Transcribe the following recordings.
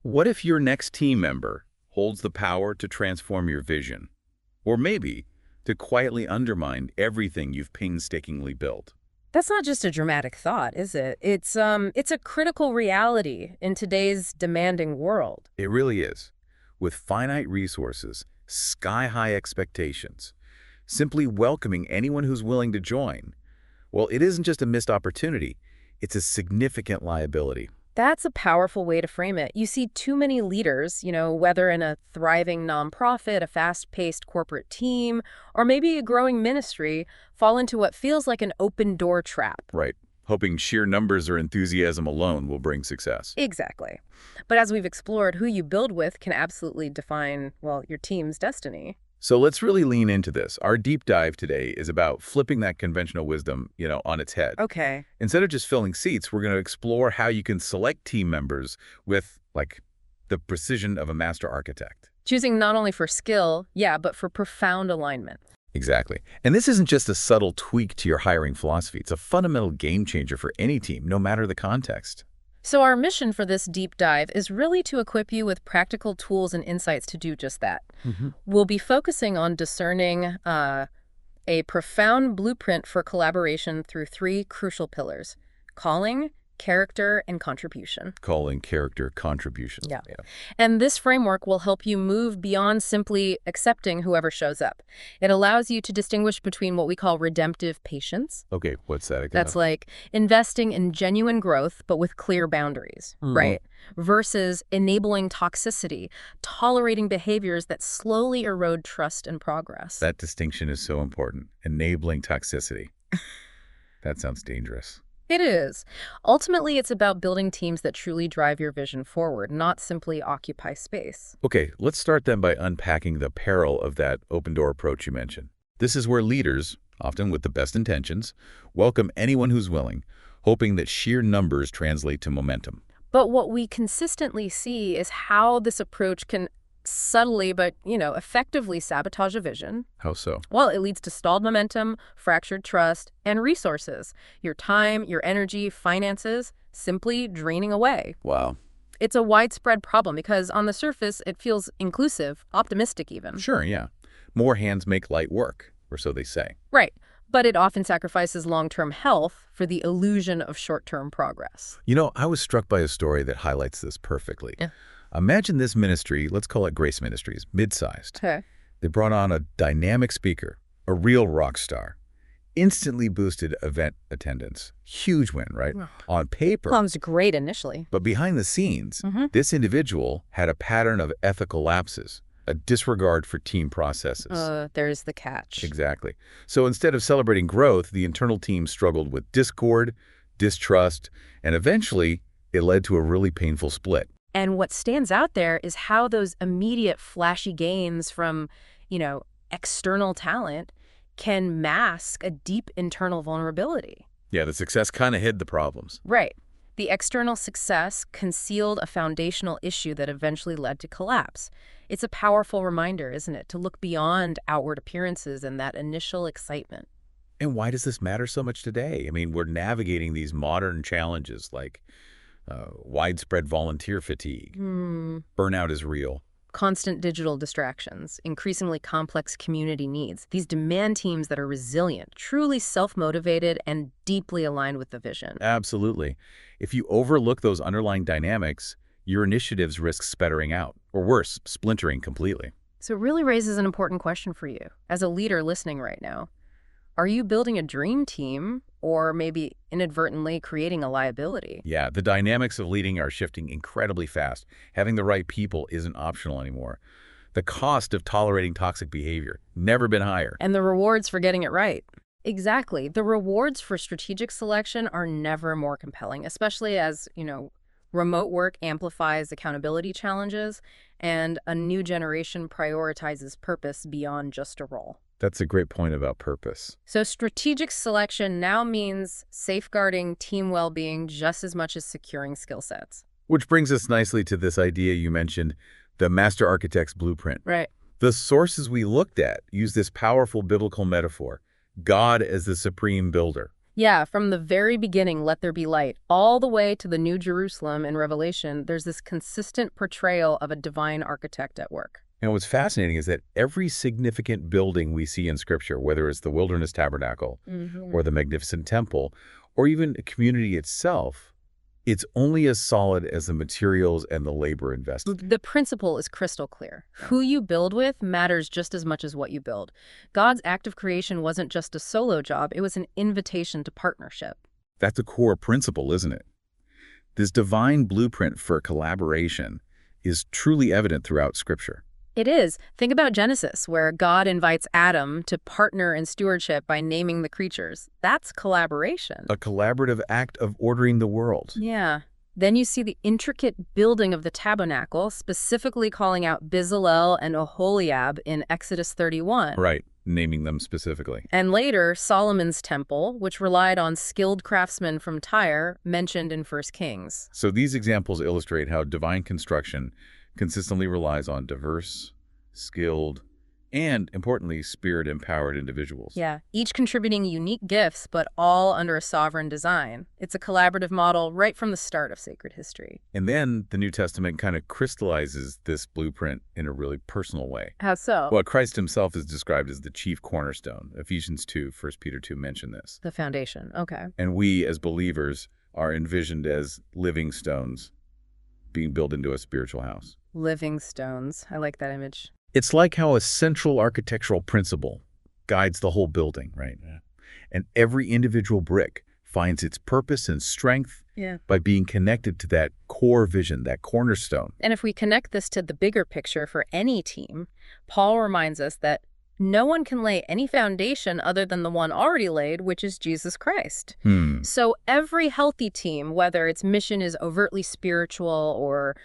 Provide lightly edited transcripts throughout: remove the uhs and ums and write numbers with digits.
What if your next team member holds the power to transform your vision? Or maybe to quietly undermine everything you've painstakingly built? That's not just a dramatic thought, is it? It's a critical reality in today's demanding world. It really is. With finite resources, sky-high expectations, simply welcoming anyone who's willing to join, well, it isn't just a missed opportunity, it's a significant liability. That's a powerful way to frame it. You see too many leaders, whether in a thriving nonprofit, a fast-paced corporate team, or maybe a growing ministry, fall into what feels like an open door trap. Right. Hoping sheer numbers or enthusiasm alone will bring success. Exactly. But as we've explored, who you build with can absolutely define, well, your team's destiny. So let's really lean into this. Our deep dive today is about flipping that conventional wisdom, on its head. Okay. Instead of just filling seats, we're going to explore how you can select team members with, the precision of a master architect. Choosing not only for skill, yeah, but for profound alignment. Exactly. And this isn't just a subtle tweak to your hiring philosophy. It's a fundamental game changer for any team, no matter the context. So our mission for this deep dive is really to equip you with practical tools and insights to do just that. We'll be focusing on discerning a profound blueprint for collaboration through three crucial pillars: calling, character, and contribution. Calling, character, contribution. Yeah. And this framework will help you move beyond simply accepting whoever shows up. It allows you to distinguish between what we call redemptive patience. Okay, what's that again? That's like investing in genuine growth, but with clear boundaries, right? Versus enabling toxicity, tolerating behaviors that slowly erode trust and progress. That distinction is so important. Enabling toxicity. That sounds dangerous. It is. Ultimately, it's about building teams that truly drive your vision forward, not simply occupy space. Okay, let's start then by unpacking the peril of that open-door approach you mentioned. This is where leaders, often with the best intentions, welcome anyone who's willing, hoping that sheer numbers translate to momentum. But what we consistently see is how this approach can subtly but, effectively sabotage a vision. How so? Well, it leads to stalled momentum, fractured trust, and resources. Your time, your energy, finances simply draining away. Wow. It's a widespread problem because on the surface, it feels inclusive, optimistic even. Sure, yeah. More hands make light work, or so they say. Right. But it often sacrifices long-term health for the illusion of short-term progress. I was struck by a story that highlights this perfectly. Yeah. Imagine this ministry, let's call it Grace Ministries, mid-sized. Okay. They brought on a dynamic speaker, a real rock star, instantly boosted event attendance. Huge win, right? On paper. Sounds great initially. But behind the scenes, this individual had a pattern of ethical lapses, a disregard for team processes. There's the catch. Exactly. So instead of celebrating growth, the internal team struggled with discord, distrust, and eventually it led to a really painful split. And what stands out there is how those immediate flashy gains from, external talent can mask a deep internal vulnerability. Yeah, the success kind of hid the problems. Right. The external success concealed a foundational issue that eventually led to collapse. It's a powerful reminder, isn't it, to look beyond outward appearances and that initial excitement. And why does this matter so much today? I mean, we're navigating these modern challenges like widespread volunteer fatigue. Burnout is real. Constant digital distractions, increasingly complex community needs. These demand teams that are resilient, truly self-motivated, and deeply aligned with the vision. Absolutely. If you overlook those underlying dynamics, your initiatives risk sputtering out, or worse, splintering completely. So it really raises an important question for you, as a leader listening right now. Are you building a dream team, or maybe inadvertently creating a liability? Yeah, the dynamics of leading are shifting incredibly fast. Having the right people isn't optional anymore. The cost of tolerating toxic behavior, never been higher. And the rewards for getting it right. Exactly. The rewards for strategic selection are never more compelling, especially as, remote work amplifies accountability challenges and a new generation prioritizes purpose beyond just a role. That's a great point about purpose. So strategic selection now means safeguarding team well-being just as much as securing skill sets. Which brings us nicely to this idea you mentioned, the master architect's blueprint. Right. The sources we looked at use this powerful biblical metaphor, God as the supreme builder. Yeah, from the very beginning, let there be light, all the way to the New Jerusalem in Revelation, there's this consistent portrayal of a divine architect at work. And what's fascinating is that every significant building we see in Scripture, whether it's the wilderness tabernacle or the magnificent temple, or even a community itself, it's only as solid as the materials and the labor invested. The principle is crystal clear. Who you build with matters just as much as what you build. God's act of creation wasn't just a solo job, it was an invitation to partnership. That's a core principle, isn't it? This divine blueprint for collaboration is truly evident throughout Scripture. It is. Think about Genesis, where God invites Adam to partner in stewardship by naming the creatures. That's collaboration. A collaborative act of ordering the world. Yeah. Then you see the intricate building of the tabernacle, specifically calling out Bezalel and Oholiab in Exodus 31. Right, naming them specifically. And later, Solomon's temple, which relied on skilled craftsmen from Tyre, mentioned in 1 Kings. So these examples illustrate how divine construction consistently relies on diverse, skilled, and, importantly, spirit-empowered individuals. Yeah, each contributing unique gifts, but all under a sovereign design. It's a collaborative model right from the start of sacred history. And then the New Testament kind of crystallizes this blueprint in a really personal way. How so? Well, Christ himself is described as the chief cornerstone. Ephesians 2, 1 Peter 2 mention this. The foundation, okay. And we, as believers, are envisioned as living stones being built into a spiritual house. Living stones. I like that image. It's like how a central architectural principle guides the whole building, right? And every individual brick finds its purpose and strength by being connected to that core vision, that cornerstone. And if we connect this to the bigger picture for any team, Paul reminds us that no one can lay any foundation other than the one already laid, which is Jesus Christ. So every healthy team, whether its mission is overtly spiritual or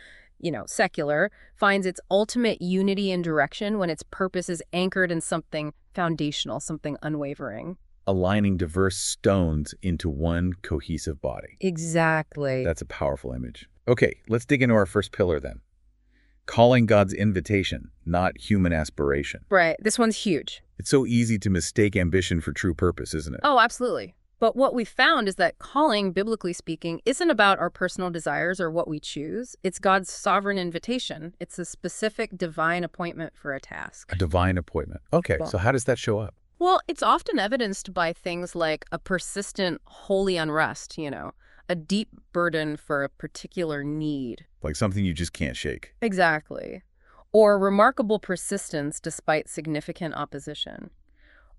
secular, finds its ultimate unity and direction when its purpose is anchored in something foundational, something unwavering. Aligning diverse stones into one cohesive body. Exactly. That's a powerful image. Okay, let's dig into our first pillar then. Calling God's invitation, not human aspiration. Right. This one's huge. It's so easy to mistake ambition for true purpose, isn't it? Oh, absolutely. But what we found is that calling, biblically speaking, isn't about our personal desires or what we choose. It's God's sovereign invitation. It's a specific divine appointment for a task. A divine appointment. Okay, so how does that show up? Well, it's often evidenced by things like a persistent holy unrest, a deep burden for a particular need. Like something you just can't shake. Exactly. Or remarkable persistence despite significant opposition.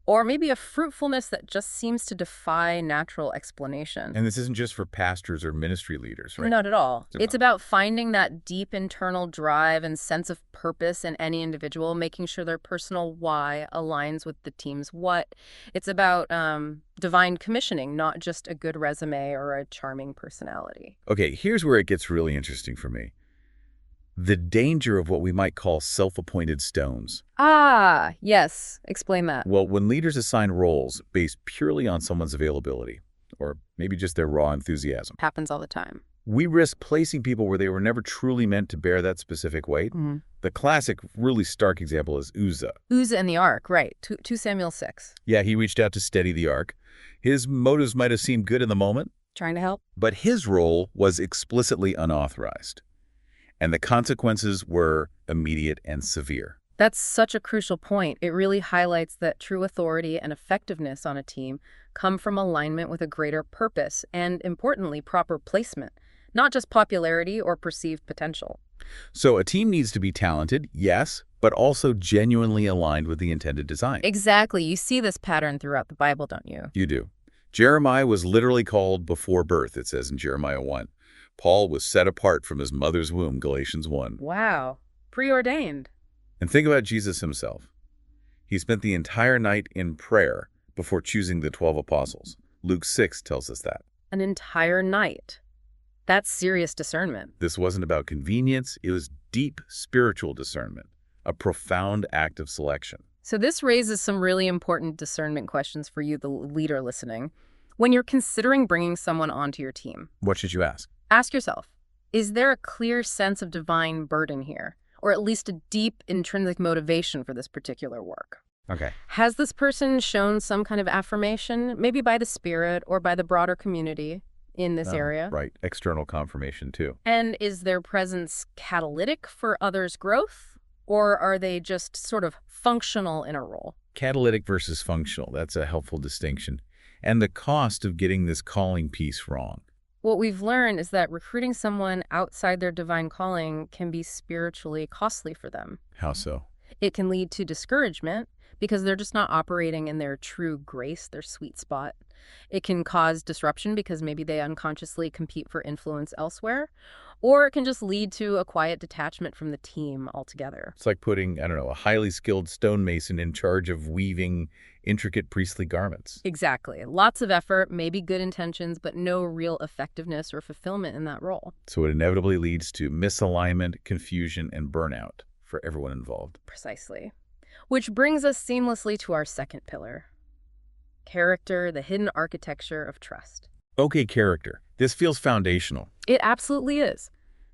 Or maybe a fruitfulness that just seems to defy natural explanation. And this isn't just for pastors or ministry leaders, right? Not at all. It's about finding that deep internal drive and sense of purpose in any individual, making sure their personal why aligns with the team's what. It's about divine commissioning, not just a good resume or a charming personality. Okay, here's where it gets really interesting for me. The danger of what we might call self-appointed stones. Ah, yes. Explain that. Well, when leaders assign roles based purely on someone's availability, or maybe just their raw enthusiasm, Happens all the time. we risk placing people where they were never truly meant to bear that specific weight. The classic, really stark example is Uzzah. Uzzah and the ark, right. 2 Samuel 6. Yeah, he reached out to steady the ark. His motives might have seemed good in the moment, Trying to help? but his role was explicitly unauthorized. And the consequences were immediate and severe. That's such a crucial point. It really highlights that true authority and effectiveness on a team come from alignment with a greater purpose and, importantly, proper placement, not just popularity or perceived potential. So a team needs to be talented, yes, but also genuinely aligned with the intended design. Exactly. You see this pattern throughout the Bible, don't you? You do. Jeremiah was literally called before birth, it says in Jeremiah 1. Paul was set apart from his mother's womb, Galatians 1. Wow. Preordained. And think about Jesus himself. He spent the entire night in prayer before choosing the 12 apostles. Luke 6 tells us that. An entire night. That's serious discernment. This wasn't about convenience. It was deep spiritual discernment, a profound act of selection. So this raises some really important discernment questions for you, the leader listening. When you're considering bringing someone onto your team, What should you ask? ask yourself, is there a clear sense of divine burden here? Or at least a deep intrinsic motivation for this particular work? Okay. Has this person shown some kind of affirmation, maybe by the spirit or by the broader community in this Oh, area? right. External confirmation, too. And is their presence catalytic for others' growth? Or are they just sort of functional in a role? Catalytic versus functional. That's a helpful distinction. And the cost of getting this calling piece wrong. What we've learned is that recruiting someone outside their divine calling can be spiritually costly for them. How so? It can lead to discouragement because they're just not operating in their true grace, their sweet spot. It can cause disruption because maybe they unconsciously compete for influence elsewhere, or it can just lead to a quiet detachment from the team altogether. It's like putting, I don't know, a highly skilled stonemason in charge of weaving intricate priestly garments. Exactly. Lots of effort, maybe good intentions, but no real effectiveness or fulfillment in that role. So it inevitably leads to misalignment, confusion, and burnout for everyone involved. Precisely. Which brings us seamlessly to our second pillar. Character, the hidden architecture of trust. Okay, character. This feels foundational. It absolutely is.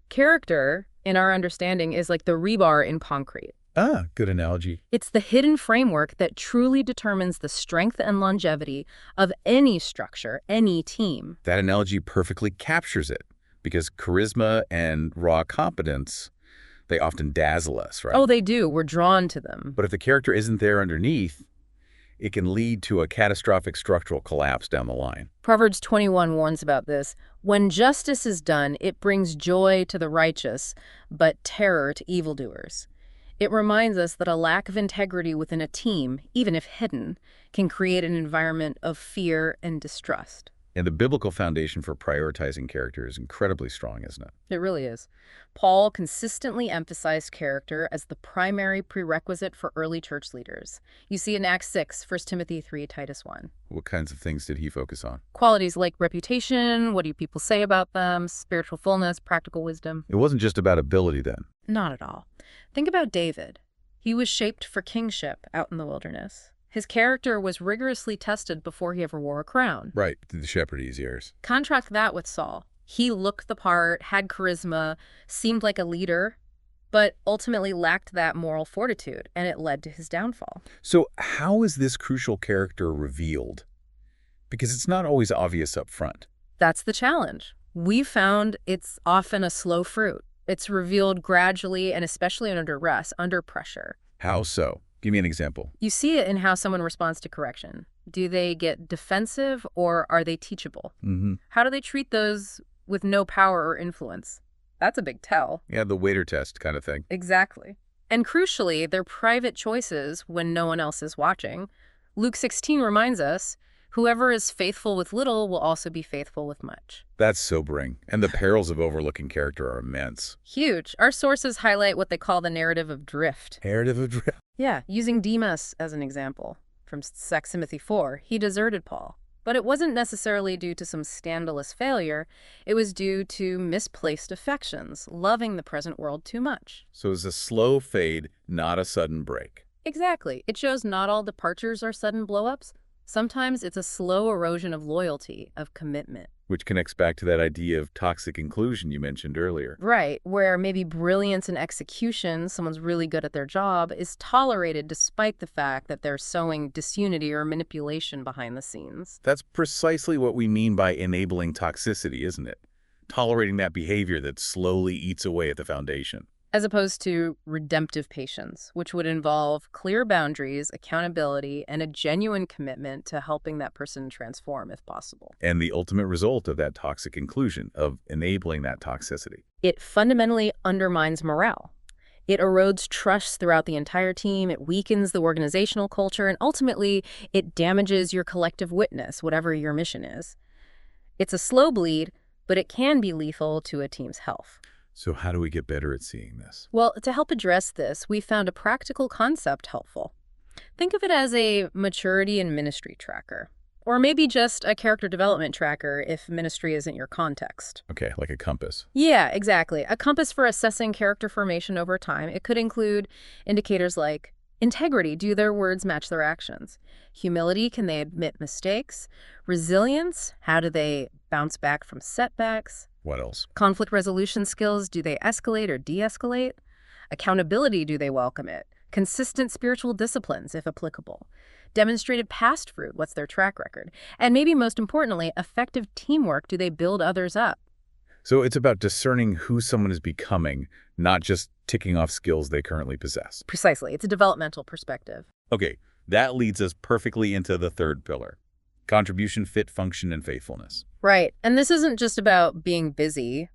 Character, in our understanding, is like the rebar in concrete. Ah, good analogy. It's the hidden framework that truly determines the strength and longevity of any structure, any team. That analogy perfectly captures it because charisma and raw competence, they often dazzle us, right? Oh, they do. We're drawn to them. But if the character isn't there underneath, it can lead to a catastrophic structural collapse down the line. Proverbs 21 warns about this. When justice is done, it brings joy to the righteous, but terror to evildoers. It reminds us that a lack of integrity within a team, even if hidden, can create an environment of fear and distrust. And the biblical foundation for prioritizing character is incredibly strong, isn't it? It really is. Paul consistently emphasized character as the primary prerequisite for early church leaders. You see it in Acts 6, 1 Timothy 3, Titus 1. What kinds of things did he focus on? Qualities like reputation, what do people say about them, spiritual fullness, practical wisdom. It wasn't just about ability then. Not at all. Think about David. He was shaped for kingship out in the wilderness. His character was rigorously tested before he ever wore a crown. Right, the shepherdese years. Contrast that with Saul. He looked the part, had charisma, seemed like a leader, but ultimately lacked that moral fortitude, and it led to his downfall. So how is this crucial character revealed? Because it's not always obvious up front. That's the challenge. We found it's often a slow fruit. It's revealed gradually and especially under duress, under pressure. How so? Give me an example. You see it in how someone responds to correction. Do they get defensive or are they teachable? How do they treat those with no power or influence? That's a big tell. Yeah, the waiter test kind of thing. Exactly. And crucially, their private choices when no one else is watching. Luke 16 reminds us, whoever is faithful with little will also be faithful with much. That's sobering. And the perils of overlooking character are immense. Huge. Our sources highlight what they call the narrative of drift. Narrative of drift. Yeah, using Demas as an example. From 2 Timothy 4, he deserted Paul. But it wasn't necessarily due to some scandalous failure. It was due to misplaced affections, loving the present world too much. So it's a slow fade, not a sudden break. Exactly. It shows not all departures are sudden blow-ups. Sometimes it's a slow erosion of loyalty, of commitment. Which connects back to that idea of toxic inclusion you mentioned earlier. Right, where maybe brilliance in execution, someone's really good at their job, is tolerated despite the fact that they're sowing disunity or manipulation behind the scenes. That's precisely what we mean by enabling toxicity, isn't it? Tolerating that behavior that slowly eats away at the foundation. As opposed to redemptive patience, which would involve clear boundaries, accountability, and a genuine commitment to helping that person transform if possible. And the ultimate result of that toxic inclusion, of enabling that toxicity. It fundamentally undermines morale. It erodes trust throughout the entire team, it weakens the organizational culture, and ultimately, it damages your collective witness, whatever your mission is. It's a slow bleed, but it can be lethal to a team's health. So how do we get better at seeing this? Well, to help address this, we found a practical concept helpful. Think of it as a maturity and ministry tracker, or maybe just a character development tracker if ministry isn't your context. Okay, like a compass. Yeah, exactly. A compass for assessing character formation over time. It could include indicators like integrity. Do their words match their actions? Humility. Can they admit mistakes? Resilience. How do they bounce back from setbacks? What else? Conflict resolution skills, do they escalate or de-escalate? Accountability, do they welcome it? consistent spiritual disciplines, if applicable, demonstrated past fruit, what's their track record, and maybe most importantly, effective teamwork, do they build others up? So it's about discerning who someone is becoming, not just ticking off skills they currently possess. Precisely. It's a developmental perspective. Okay, that leads us perfectly into the third pillar: contribution, fit, function, and faithfulness. Right. And this isn't just about being busy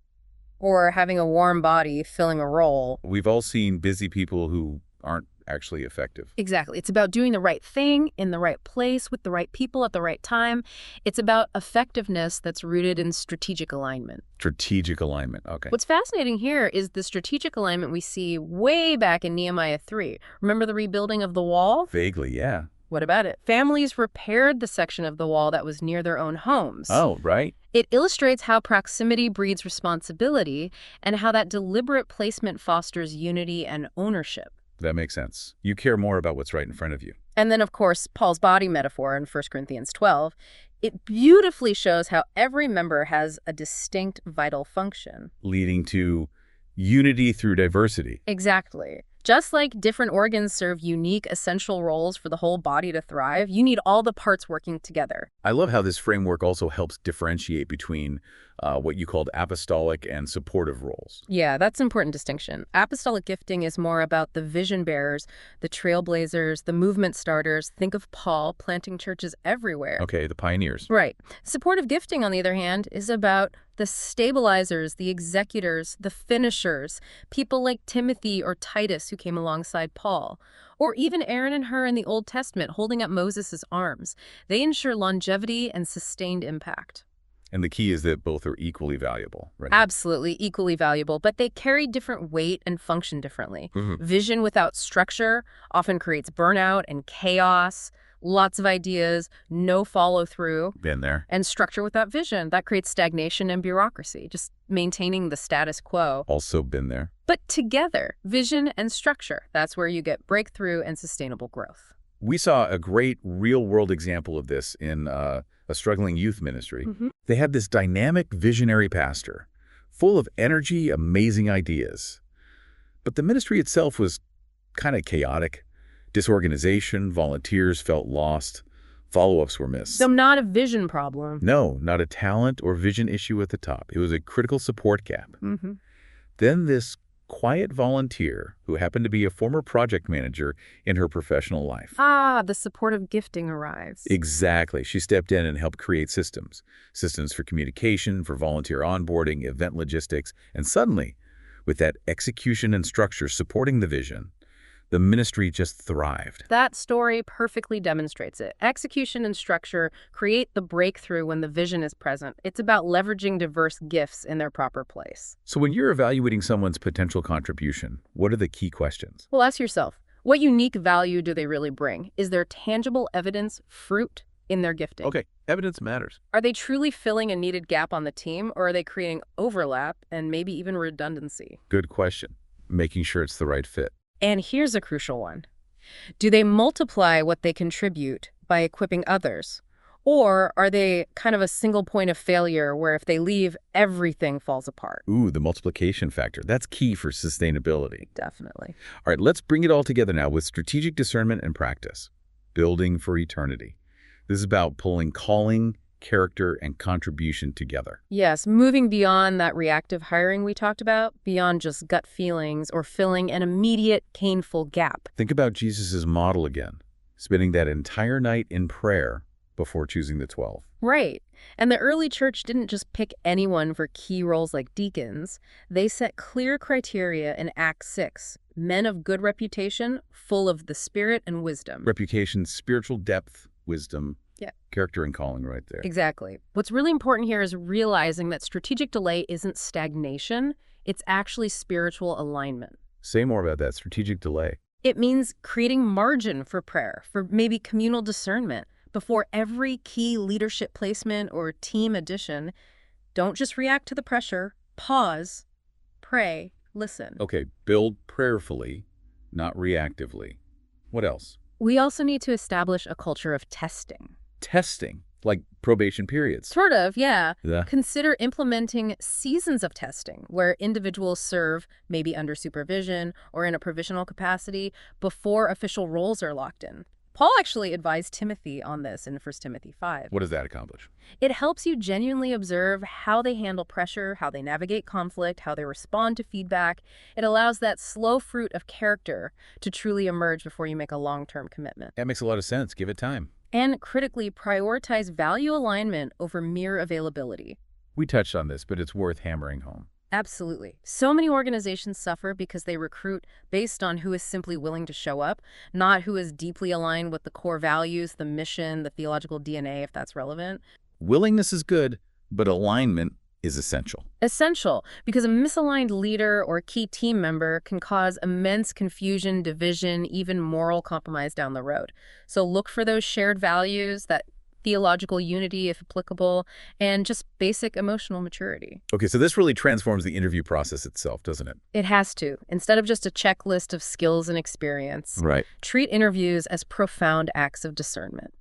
or having a warm body filling a role. We've all seen busy people who aren't actually effective. Exactly. It's about doing the right thing in the right place with the right people at the right time. It's about effectiveness that's rooted in strategic alignment. Strategic alignment, okay. What's fascinating here is the strategic alignment we see way back in Nehemiah 3. Remember the rebuilding of the wall? Vaguely, yeah. What about it? Families repaired the section of the wall that was near their own homes. Oh, right. It illustrates how proximity breeds responsibility and how that deliberate placement fosters unity and ownership. That makes sense. You care more about what's right in front of you. And then, of course, Paul's body metaphor in 1 Corinthians 12, it beautifully shows how every member has a distinct vital function. Leading to unity through diversity. Exactly. Just like different organs serve unique, essential roles for the whole body to thrive, you need all the parts working together. I love how this framework also helps differentiate between what you called apostolic and supportive roles. Yeah, that's an important distinction. Apostolic gifting is more about the vision bearers, the trailblazers, the movement starters. Think of Paul planting churches everywhere. Okay, the pioneers. Right. Supportive gifting, on the other hand, is about the stabilizers, the executors, the finishers, people like Timothy or Titus who came alongside Paul, or even Aaron and Hur in the Old Testament holding up Moses' arms. They ensure longevity and sustained impact. And the key is that both are equally valuable, right? Absolutely, equally valuable, but they carry different weight and function differently. Mhm. Vision without structure often creates burnout and chaos, lots of ideas, no follow-through. Been there. And structure without vision, that creates stagnation and bureaucracy, just maintaining the status quo. Also been there. But together, vision and structure, that's where you get breakthrough and sustainable growth. We saw a great real-world example of this in a struggling youth ministry. They had this dynamic, visionary pastor, full of energy, amazing ideas. But the ministry itself was kind of chaotic. Disorganization, volunteers felt lost, follow-ups were missed. So not a vision problem. No, not a talent or vision issue at the top. It was a critical support gap. Then this quiet volunteer, who happened to be a former project manager in her professional life. Ah, the supportive gifting arrives. Exactly. She stepped in and helped create systems. Systems for communication, for volunteer onboarding, event logistics. And suddenly, with that execution and structure supporting the vision, the ministry just thrived. That story perfectly demonstrates it. Execution and structure create the breakthrough when the vision is present. It's about leveraging diverse gifts in their proper place. So when you're evaluating someone's potential contribution, what are the key questions? Well, ask yourself, what unique value do they really bring? Is there tangible evidence, fruit, in their gifting? Okay, evidence matters. Are they truly filling a needed gap on the team, or are they creating overlap and maybe even redundancy? Good question. Making sure it's the right fit. And here's a crucial one. Do they multiply what they contribute by equipping others? Or are they kind of a single point of failure where if they leave, everything falls apart? Ooh, the multiplication factor. That's key for sustainability. Definitely. All right, let's bring it all together now with strategic discernment and practice. Building for eternity. This is about pulling calling, character, and contribution together. Yes, moving beyond that reactive hiring we talked about, beyond just gut feelings or filling an immediate, painful gap. Think about Jesus' model again, spending that entire night in prayer before choosing the 12. Right. And the early church didn't just pick anyone for key roles like deacons. They set clear criteria in Acts 6. Men of good reputation, full of the Spirit and wisdom. Reputation, spiritual depth, wisdom, Yeah. character and calling right there. Exactly. What's really important here is realizing that strategic delay isn't stagnation. It's actually spiritual alignment. Say more about that strategic delay. It means creating margin for prayer, for maybe communal discernment. Before every key leadership placement or team addition, don't just react to the pressure. Pause, pray, listen. Okay, build prayerfully, not reactively. What else? We also need to establish a culture of testing. Testing. like probation periods. Sort of, yeah. Yeah. Consider implementing seasons of testing where individuals serve maybe under supervision or in a provisional capacity before official roles are locked in. Paul actually advised Timothy on this in 1 Timothy 5. What does that accomplish? It helps you genuinely observe how they handle pressure, how they navigate conflict, how they respond to feedback. It allows that slow fruit of character to truly emerge before you make a long-term commitment. That makes a lot of sense. Give it time. And critically, prioritize value alignment over mere availability. We touched on this, but it's worth hammering home. Absolutely. So many organizations suffer because they recruit based on who is simply willing to show up, not who is deeply aligned with the core values, the mission, the theological DNA, if that's relevant. Willingness is good, but alignment is essential. Essential, because a misaligned leader or key team member can cause immense confusion, division, even moral compromise down the road. So look for those shared values, that theological unity, if applicable, and just basic emotional maturity. Okay, so this really transforms the interview process itself, doesn't it? It has to. Instead of just a checklist of skills and experience, Right. treat interviews as profound acts of discernment.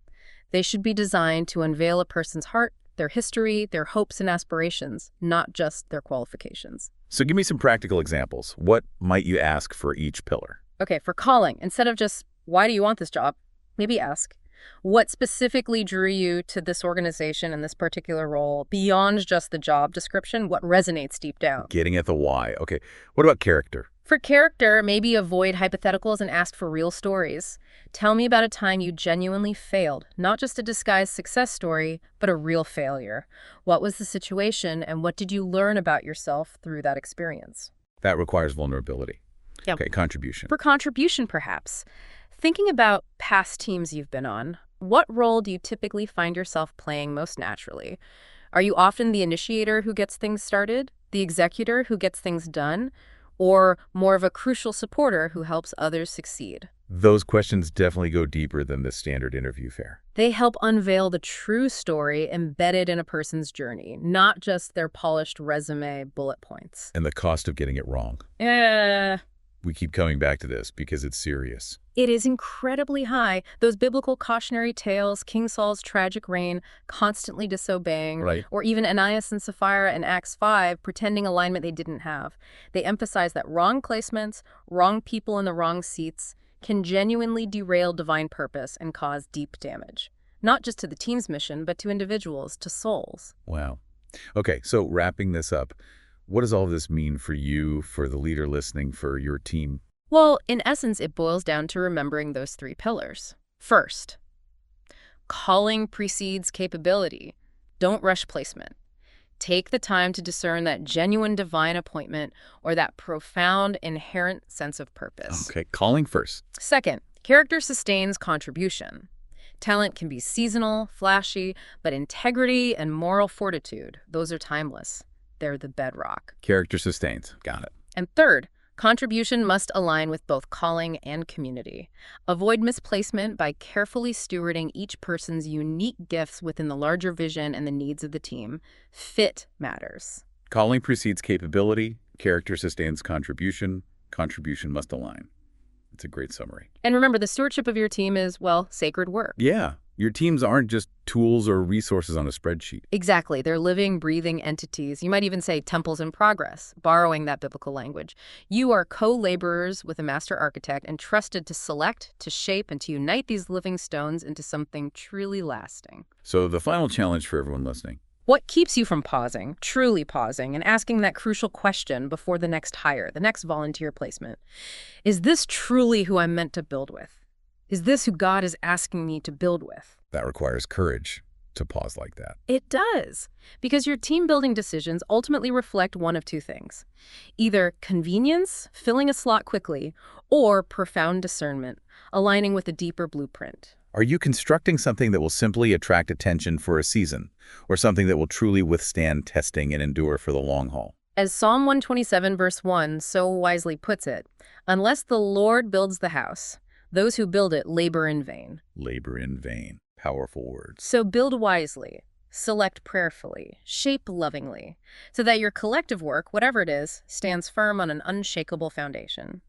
They should be designed to unveil a person's heart, their history, their hopes and aspirations, not just their qualifications. So give me some practical examples. What might you ask for each pillar? Okay, for calling, instead of just, why do you want this job? Maybe ask, what specifically drew you to this organization and this particular role beyond just the job description? What resonates deep down? Getting at the why. Okay, what about character? For character, maybe avoid hypotheticals and ask for real stories. Tell me about a time you genuinely failed, not just a disguised success story, but a real failure. What was the situation and what did you learn about yourself through that experience? That requires vulnerability. Yep. Okay, contribution. For contribution, perhaps. Thinking about past teams you've been on, what role do you typically find yourself playing most naturally? Are you often the initiator who gets things started, the executor who gets things done, or more of a crucial supporter who helps others succeed? Those questions definitely go deeper than the standard interview fare. They help unveil the true story embedded in a person's journey, not just their polished resume bullet points. And the cost of getting it wrong. We keep coming back to this because it's serious. It is incredibly high. Those biblical cautionary tales, King Saul's tragic reign, constantly disobeying, Right. or even Ananias and Sapphira in Acts 5 pretending alignment they didn't have. They emphasize that wrong placements, wrong people in the wrong seats can genuinely derail divine purpose and cause deep damage. Not just to the team's mission, but to individuals, to souls. Wow. Okay, so wrapping this up, what does all of this mean for you, for the leader listening, for your team? Well, in essence, it boils down to remembering those three pillars. First, calling precedes capability. Don't rush placement. Take the time to discern that genuine divine appointment or that profound inherent sense of purpose. Okay, calling first. Second, character sustains contribution. Talent can be seasonal, flashy, but integrity and moral fortitude, those are timeless. They're the bedrock. Character sustains. Got it. And third, contribution must align with both calling and community. Avoid misplacement by carefully stewarding each person's unique gifts within the larger vision and the needs of the team. Fit matters. Calling precedes capability. Character sustains contribution. Contribution must align. It's a great summary. And remember, the stewardship of your team is, well, sacred work. Yeah. Your teams aren't just tools or resources on a spreadsheet. Exactly. They're living, breathing entities. You might even say temples in progress, borrowing that biblical language. You are co-laborers with a master architect and trusted to select, to shape, and to unite these living stones into something truly lasting. So the final challenge for everyone listening. What keeps you from pausing, truly pausing, and asking that crucial question before the next hire, the next volunteer placement? Is this truly who I'm meant to build with? Is this who God is asking me to build with? That requires courage to pause like that. It does, because your team-building decisions ultimately reflect one of two things. Either convenience, filling a slot quickly, or profound discernment, aligning with a deeper blueprint. Are you constructing something that will simply attract attention for a season, or something that will truly withstand testing and endure for the long haul? As Psalm 127 verse 1 so wisely puts it, unless the Lord builds the house, those who build it labor in vain. Labor in vain. Powerful words. So build wisely, select prayerfully, shape lovingly, so that your collective work, whatever it is, stands firm on an unshakable foundation.